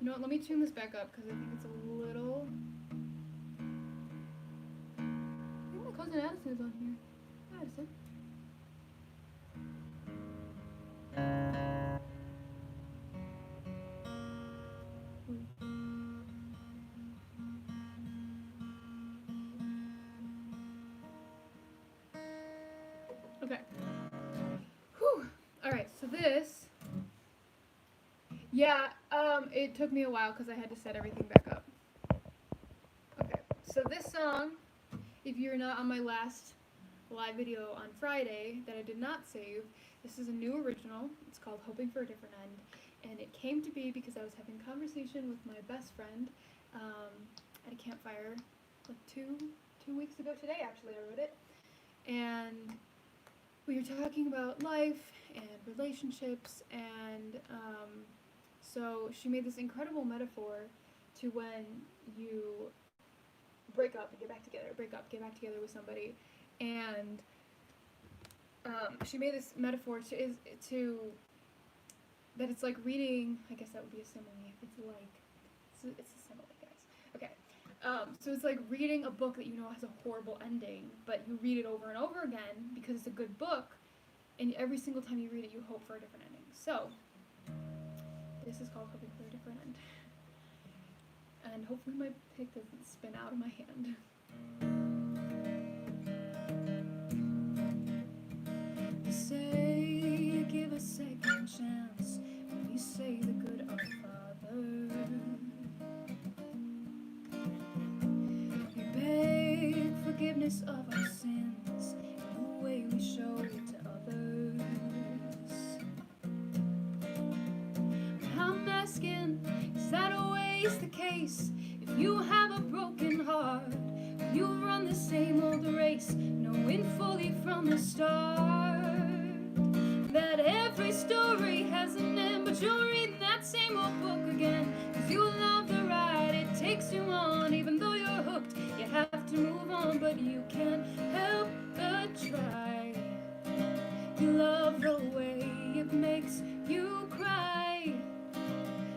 You know what, let me tune this back up because I think it's a little... I think my cousin Addison is on here. Hi, Addison. Okay. Whew. Alright, so this... Yeah, it took me a while because I had to set everything back up. Okay, so this song, if you're not on my last live video on Friday that I did not save, this is a new original. It's called Hoping for a Different End, and it came to be because I was having a conversation with my best friend at a campfire like two weeks ago today. Actually, I wrote it, and we were talking about life and relationships, and so she made this incredible metaphor to when you break up and get back together, break up, get back together with somebody, and she made this metaphor to that it's like reading. I guess that would be a simile. It's a simile, guys. Okay, so it's like reading a book that you know has a horrible ending, but you read it over and over again because it's a good book, and every single time you read it, you hope for a different ending. So this is called Hoping for a Different End, and hopefully my pick doesn't spin out of my hand. You say give a second chance when you say the good of Father. We beg forgiveness of our sins in the way we show it to others. I'm asking, is that always the case? If you have a broken heart, you run the same old race, knowing fully from the start that every story has an end, but you're reading that same old book again, cause you love the ride it takes you on. Even though you're hooked, you have to move on, but you can't help but try. You love the way it makes you cry,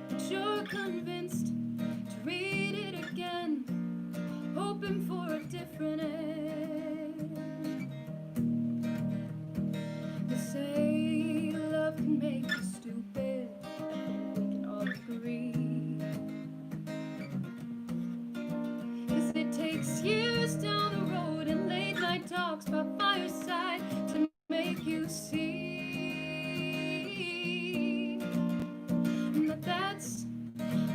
but you're convinced to read it again, hoping for a different end. They say love can make you stupid, I think we can all agree, cause it takes years down the road and late night talks by fireside to make you see that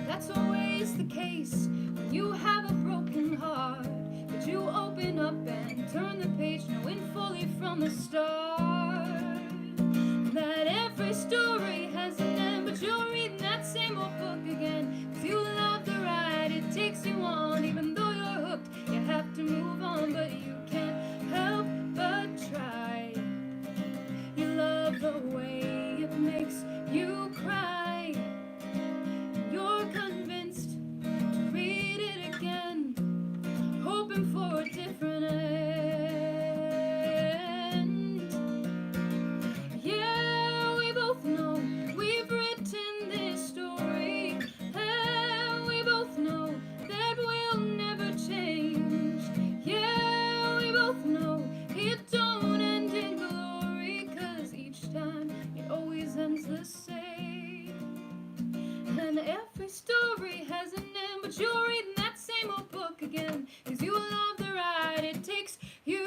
that's always the case when you have a broken heart, but you open up and turn the page, knowing fully from the start that every story has an end, but you're reading that same old book again, cause you love the ride it takes you on. Even though you're hooked, you have to move on, but you can't help but try. You love the way it makes you cry, you're convinced to read it again, hoping for a different end. Yeah, we both know we've written this story, and we both know that we'll never change. Yeah, we both know it don't end in glory, cause each time it always ends the same. And every story has an end, but you're reading that same old book again, cause you love the ride it takes you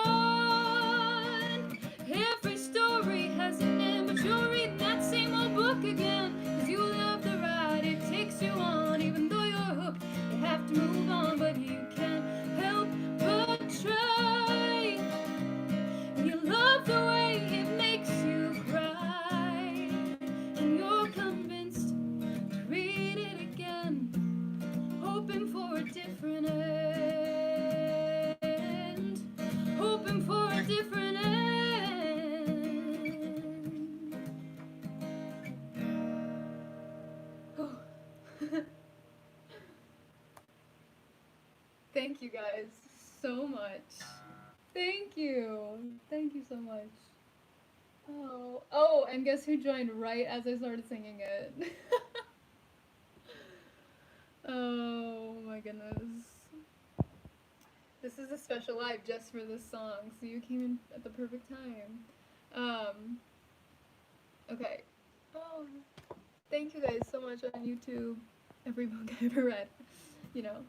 on. Every story has an end, but you're reading that same old book again, cause you love the ride it takes you on. Even though you're hooked, you have to move on, but you can't help but try. You love the way it makes you cry, and you're convinced to read it again, hoping for a different end, hoping for a different end. Oh. Thank you guys so much. Thank you. Thank you so much. Oh, and guess who joined right as I started singing it? Oh my goodness. This is a special live just for this song, so you came in at the perfect time. Okay. Oh, thank you guys so much on YouTube. Every book I ever read. You know.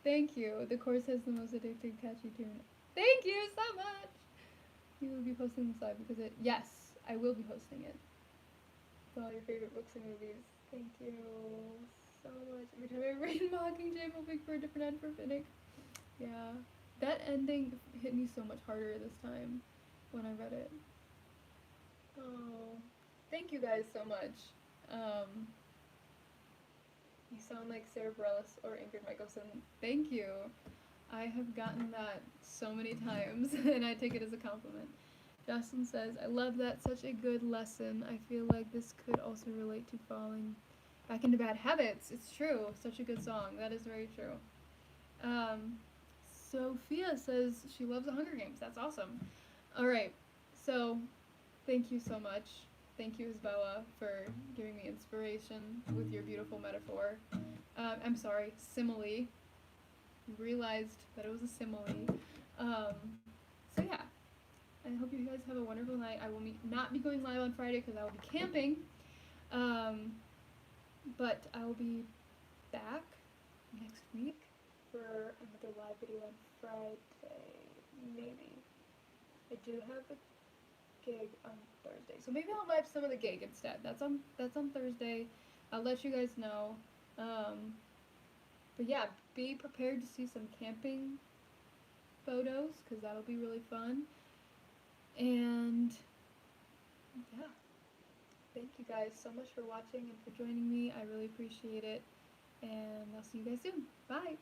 Thank you. The course has the most addictive, catchy tune. Thank you so much. You will be posting this live because yes, I will be posting it. With all your favorite books and movies. Thank you so much. Every time I read Mockingjay, I'm hoping for a different end for Finnick. Yeah. That ending hit me so much harder this time when I read it. Oh, thank you guys so much. You sound like Sarah Bareilles or Ingrid Michaelson. Thank you. I have gotten that so many times, and I take it as a compliment. Justin says, I love that. Such a good lesson. I feel like this could also relate to falling back into bad habits. It's true. Such a good song. That is very true. Sophia says she loves the Hunger Games. That's awesome. All right. So, thank you so much. Thank you, Isabella, for giving me inspiration with your beautiful metaphor. I'm sorry, simile. Realized that it was a simile. So yeah, I hope you guys have a wonderful night. I will not be going live on Friday because I will be camping. But I will be back next week for another live video on Friday. Maybe. I do have a gig on Thursday, so maybe I'll live some of the gig instead. That's on Thursday. I'll let you guys know. But yeah, be prepared to see some camping photos because that'll be really fun. And yeah, thank you guys so much for watching and for joining me. I really appreciate it. And I'll see you guys soon. Bye!